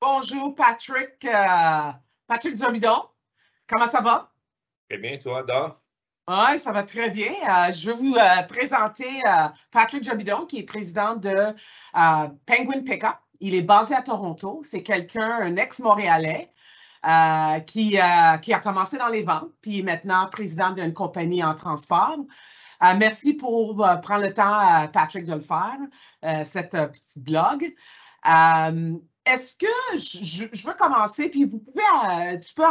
Bonjour, Patrick. Patrick Zobidon. Comment ça va? Très bien, toi, Dor? Oui, ça va très bien. Je vais vous présenter Patrick Zobidon, qui est président de Penguin Pickup. Il est basé à Toronto. C'est quelqu'un, un ex-Montréalais, qui a commencé dans les ventes, puis maintenant président d'une compagnie en transport. Merci pour prendre le temps, Patrick, de le faire, cette petit blog. Est-ce que je veux commencer, puis tu peux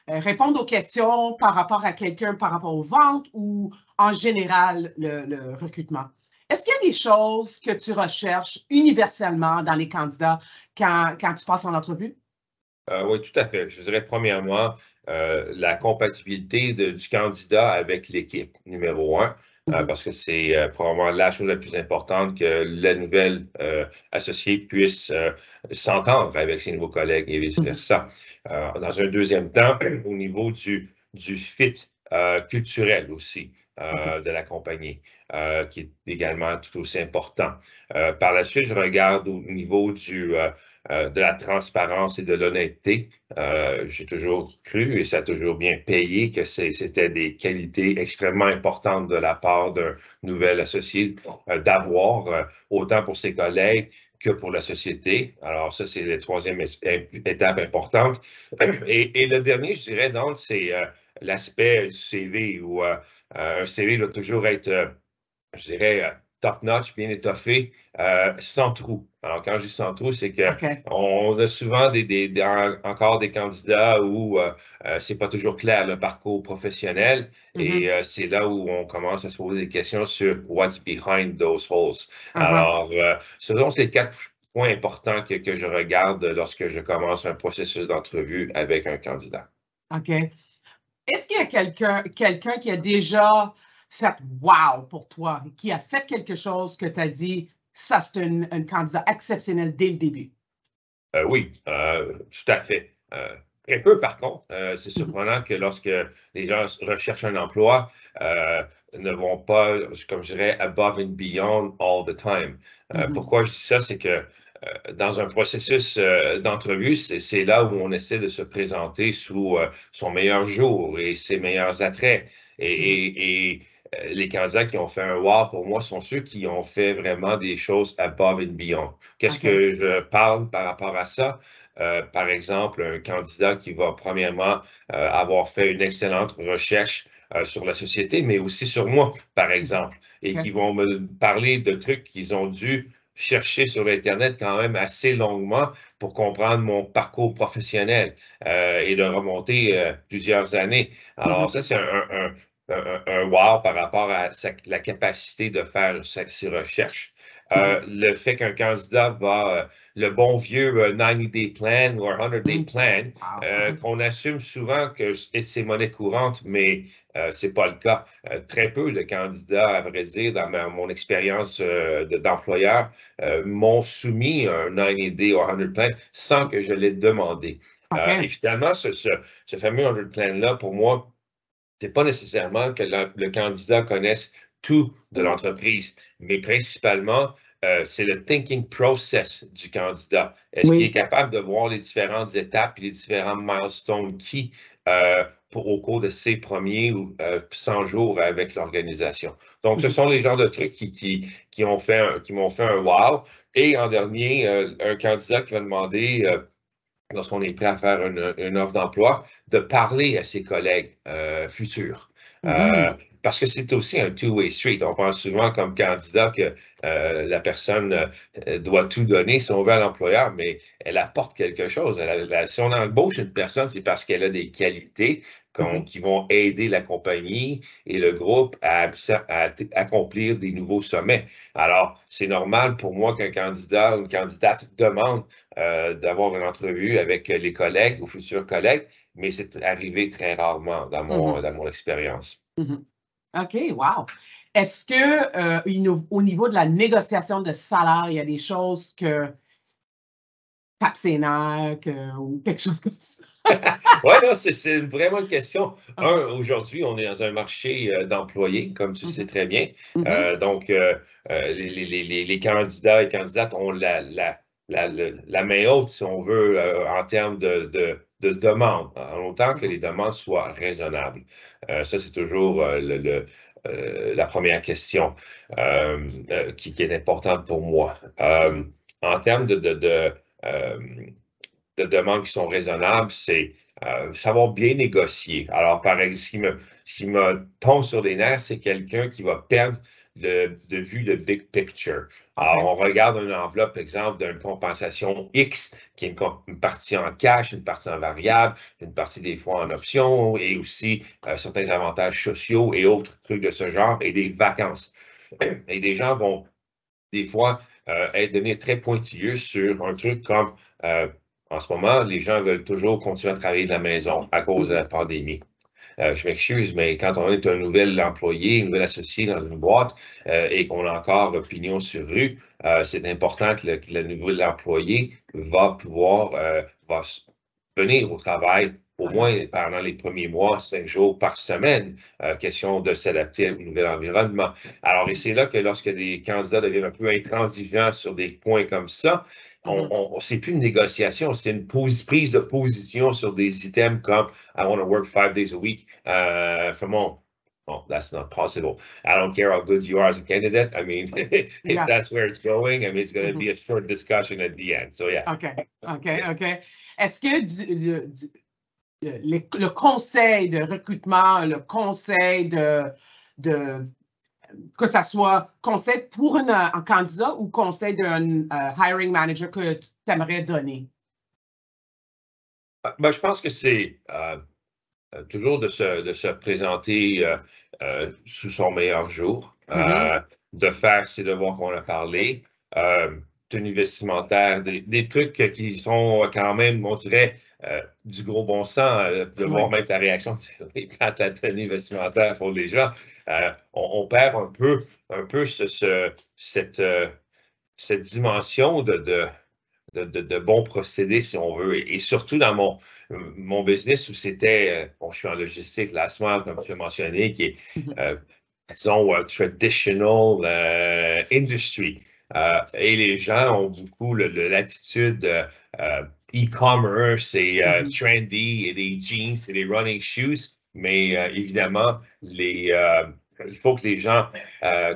répondre aux questions par rapport à quelqu'un, par rapport aux ventes ou en général le recrutement. Est-ce qu'il y a des choses que tu recherches universellement dans les candidats quand tu passes en entrevue? Oui, tout à fait. Je dirais premièrement, la compatibilité du candidat avec l'équipe, numéro un, parce que c'est probablement la chose la plus importante que la nouvelle associée puisse s'entendre avec ses nouveaux collègues et vice-versa. Dans un deuxième temps, au niveau du fit culturel aussi de la compagnie, qui est également tout aussi important. Par la suite, je regarde au niveau de la transparence et de l'honnêteté. J'ai toujours cru, et ça a toujours bien payé, que c'était des qualités extrêmement importantes de la part d'un nouvel associé d'avoir, autant pour ses collègues que pour la société. Alors ça, c'est la troisième étape importante. Et le dernier, je dirais, donc, c'est l'aspect du CV, où un CV doit toujours être, je dirais, top-notch, bien étoffé, sans trou. Alors, quand je dis sans trou, c'est qu'on a souvent encore des candidats où c'est pas toujours clair le parcours professionnel et c'est là où on commence à se poser des questions sur what's behind those holes. Alors, ce sont ces 4 points importants que je regarde lorsque je commence un processus d'entrevue avec un candidat. OK. Est-ce qu'il y a quelqu'un qui a déjà fait wow pour toi, qui a fait quelque chose que tu as dit, ça, c'est un candidat exceptionnel dès le début? Oui, tout à fait. Très peu, par contre. C'est surprenant que lorsque les gens recherchent un emploi, ne vont pas, comme je dirais, above and beyond all the time. Pourquoi je dis ça? C'est que dans un processus d'entrevue, c'est là où on essaie de se présenter sous son meilleur jour et ses meilleurs attraits. Et les candidats qui ont fait un wow pour moi sont ceux qui ont fait vraiment des choses above and beyond. Qu'est-ce que je parle par rapport à ça? Par exemple, un candidat qui va premièrement avoir fait une excellente recherche sur la société, mais aussi sur moi, par exemple, et qui vont me parler de trucs qu'ils ont dû chercher sur Internet quand même assez longuement pour comprendre mon parcours professionnel et de remonter plusieurs années. Alors ça, c'est un wow par rapport à la capacité de faire ces recherches. Le fait qu'un candidat va, le bon vieux 90-day plan ou 100-day plan, qu'on assume souvent que c'est monnaie courante, mais c'est pas le cas. Très peu de candidats, à vrai dire, dans mon expérience d'employeur, m'ont soumis un 90-day ou 100 plan sans que je l'ai demandé. Et finalement, ce fameux 100 plan-là, pour moi, c'est pas nécessairement que le candidat connaisse tout de l'entreprise, mais principalement, c'est le thinking process du candidat. Est-ce qu'il est capable de voir les différentes étapes et les différents milestones au cours de ses premiers 100 jours avec l'organisation? Donc, ce sont les genres de trucs qui m'ont fait un wow. Et en dernier, un candidat qui va demander lorsqu'on est prêt à faire une offre d'emploi, de parler à ses collègues futurs. Parce que c'est aussi un two-way street. On pense souvent comme candidat que la personne doit tout donner si on veut à l'employeur, mais elle apporte quelque chose. Si on embauche une personne, c'est parce qu'elle a des qualités qui vont aider la compagnie et le groupe à accomplir des nouveaux sommets. Alors, c'est normal pour moi qu'un candidat ou une candidate demande d'avoir une entrevue avec les collègues ou futurs collègues, mais c'est arrivé très rarement dans mon expérience. OK, wow. Est-ce que au niveau de la négociation de salaire, il y a des choses que tape ses nerfs ou quelque chose comme ça? Oui, non, c'est vraiment une question. Aujourd'hui, on est dans un marché d'employés, comme tu sais très bien. Donc, les candidats et candidates ont la main haute, si on veut, en termes de demande, en autant que les demandes soient raisonnables. Ça, c'est toujours la première question qui est importante pour moi. En termes de demandes qui sont raisonnables, c'est savoir bien négocier. Alors, par exemple, ce qui me tombe sur les nerfs, c'est quelqu'un qui va perdre de vue le big picture. Alors, on regarde une enveloppe, par exemple, d'une compensation X, qui est une partie en cash, une partie en variable, une partie des fois en option, et aussi certains avantages sociaux et autres trucs de ce genre, et des vacances. Et des gens vont, des fois, devenir très pointilleux sur un truc comme en ce moment, les gens veulent toujours continuer à travailler de la maison à cause de la pandémie. Je m'excuse, mais quand on est un nouvel employé, un nouvel associé dans une boîte et qu'on a encore pignon sur rue, c'est important que le nouvel employé va pouvoir venir au travail au moins pendant les premiers mois, 5 jours par semaine, question de s'adapter au nouvel environnement. Alors, et c'est là que lorsque des candidats deviennent un peu intransigeants sur des points comme ça, c'est plus une négociation, c'est une prise de position sur des items comme I want to work 5 days a week from home. Oh, that's not possible. I don't care how good you are as a candidate. I mean, if that's where it's going, I mean, it's going to be a short discussion at the end. So, yeah. OK. Est-ce que le conseil de recrutement, le conseil que ça soit conseil pour un candidat ou conseil d'un hiring manager que tu aimerais donner? Ben, je pense que c'est toujours de se présenter sous son meilleur jour, de faire ses devoirs qu'on a parlé, tenue vestimentaire, des trucs qui sont quand même, on dirait, du gros bon sens, de voir même ta réaction quand ta tenue vestimentaire pour les gens. On perd un peu cette dimension de bons procédés, si on veut. Et surtout dans mon business où c'était, bon, je suis en logistique, lancement, comme tu l'as mentionné, qui est, disons, traditional industry. Et les gens ont beaucoup l'attitude e-commerce et trendy et des jeans et des running shoes. Mais évidemment, il faut que les gens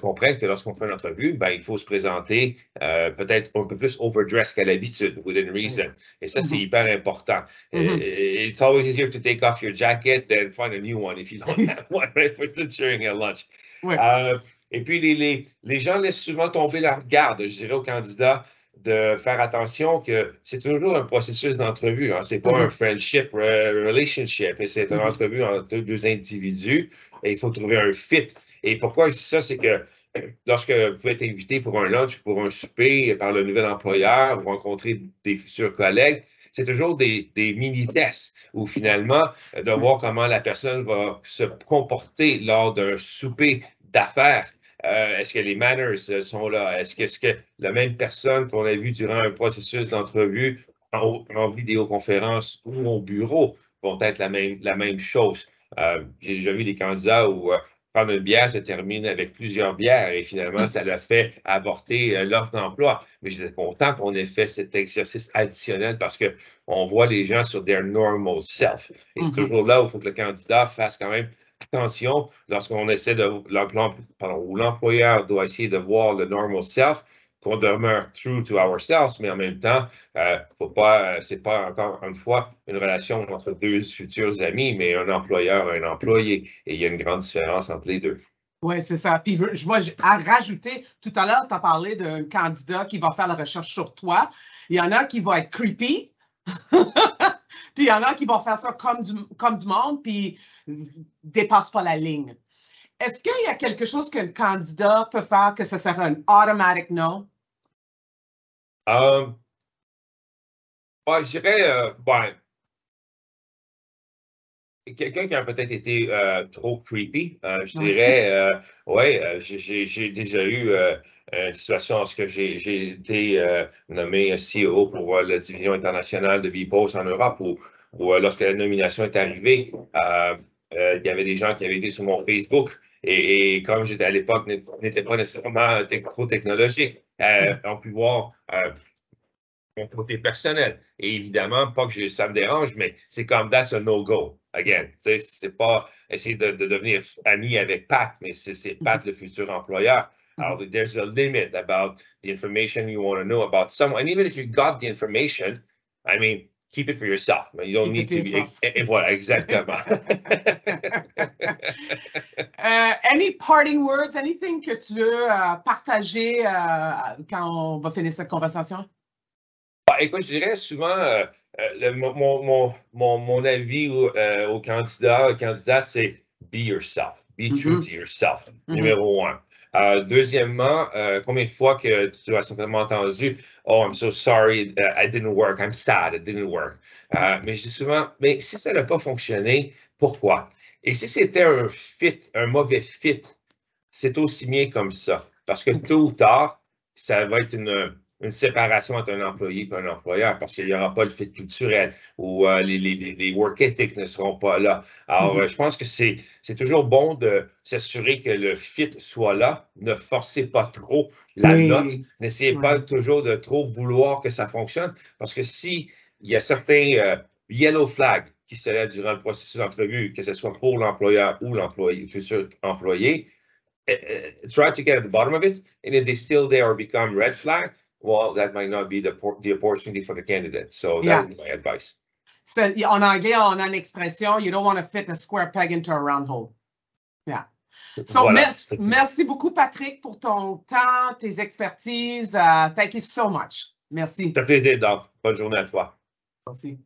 comprennent que lorsqu'on fait une entrevue, ben, il faut se présenter peut-être un peu plus overdressed qu'à l'habitude, within reason. Et ça, c'est hyper important. It's always easier to take off your jacket than find a new one if you don't have one right for during a lunch. Et puis, les gens laissent souvent tomber la garde, je dirais aux candidats, de faire attention que c'est toujours un processus d'entrevue. Hein. C'est pas un friendship, relationship. C'est une entrevue entre deux individus et il faut trouver un fit. Et pourquoi je dis ça, c'est que lorsque vous pouvez être invité pour un lunch, pour un souper par le nouvel employeur, ou rencontrer des futurs collègues, c'est toujours des mini-tests où finalement, de voir comment la personne va se comporter lors d'un souper d'affaires. Est-ce que les manners sont là? Est-ce que la même personne qu'on a vue durant un processus d'entrevue en vidéoconférence ou au bureau vont être la même chose? J'ai déjà vu des candidats où prendre une bière se termine avec plusieurs bières et finalement, ça l'a fait avorter l'offre d'emploi. Mais j'étais content qu'on ait fait cet exercice additionnel parce qu'on voit les gens sur their normal self. Et c'est toujours là où il faut que le candidat fasse quand même attention lorsqu'on essaie ou l'employeur doit essayer de voir le normal self, qu'on demeure true to ourselves, mais en même temps, c'est pas encore une fois une relation entre deux futurs amis, mais un employeur et un employé. Et il y a une grande différence entre les deux. Oui, c'est ça. Puis, à rajouter, tout à l'heure, tu as parlé d'un candidat qui va faire la recherche sur toi. Il y en a qui vont être creepy. Puis, il y en a qui vont faire ça comme du monde, puis ne dépassent pas la ligne. Est-ce qu'il y a quelque chose qu'un candidat peut faire que ça serait un automatic no? Je dirais, quelqu'un qui a peut-être été trop creepy, je dirais, j'ai déjà eu une situation où j'ai été nommé CEO pour la division internationale de Bpost en Europe, où lorsque la nomination est arrivée, il y avait des gens qui avaient été sur mon Facebook. Et comme j'étais à l'époque, n'était pas nécessairement trop technologique, on pu voir mon côté personnel. Et évidemment, pas que ça me dérange, mais c'est comme that's a no-go. Again, c'est pas essayer de devenir ami avec Pat, mais c'est Pat le futur employeur. Alors, there's a limit about the information you want to know about someone. And even if you got the information, I mean, keep it for yourself. You don't need to be. Et voilà, exactement. Any parting words, anything que tu veux partager quand on va finir cette conversation? Écoute, je dirais souvent, mon avis aux candidats, c'est be yourself. Be true to yourself, numéro un. Deuxièmement, combien de fois que tu as certainement entendu « Oh, I'm so sorry, it didn't work, I'm sad, it didn't work ». Mais je dis souvent, mais si ça n'a pas fonctionné, pourquoi? Et si c'était un mauvais fit, c'est aussi bien comme ça. Parce que tôt ou tard, ça va être une séparation entre un employé et un employeur parce qu'il n'y aura pas le fit culturel ou les work ethics ne seront pas là. Alors, je pense que c'est toujours bon de s'assurer que le fit soit là. Ne forcez pas trop la note. N'essayez pas toujours de trop vouloir que ça fonctionne parce que s'il y a certains yellow flags qui se lèvent durant le processus d'entrevue, que ce soit pour l'employeur ou l'employé, futur employé, try to get at the bottom of it. And if they still there or become red flag, well, that might not be the opportunity for the candidate. So that would be my advice. En anglais, on a l'expression, you don't want to fit a square peg into a round hole. Yeah. So, voilà. Merci beaucoup, Patrick, pour ton temps, tes expertises. Thank you so much. Merci. Ça fait plaisir, donc. Bonne journée à toi. Merci.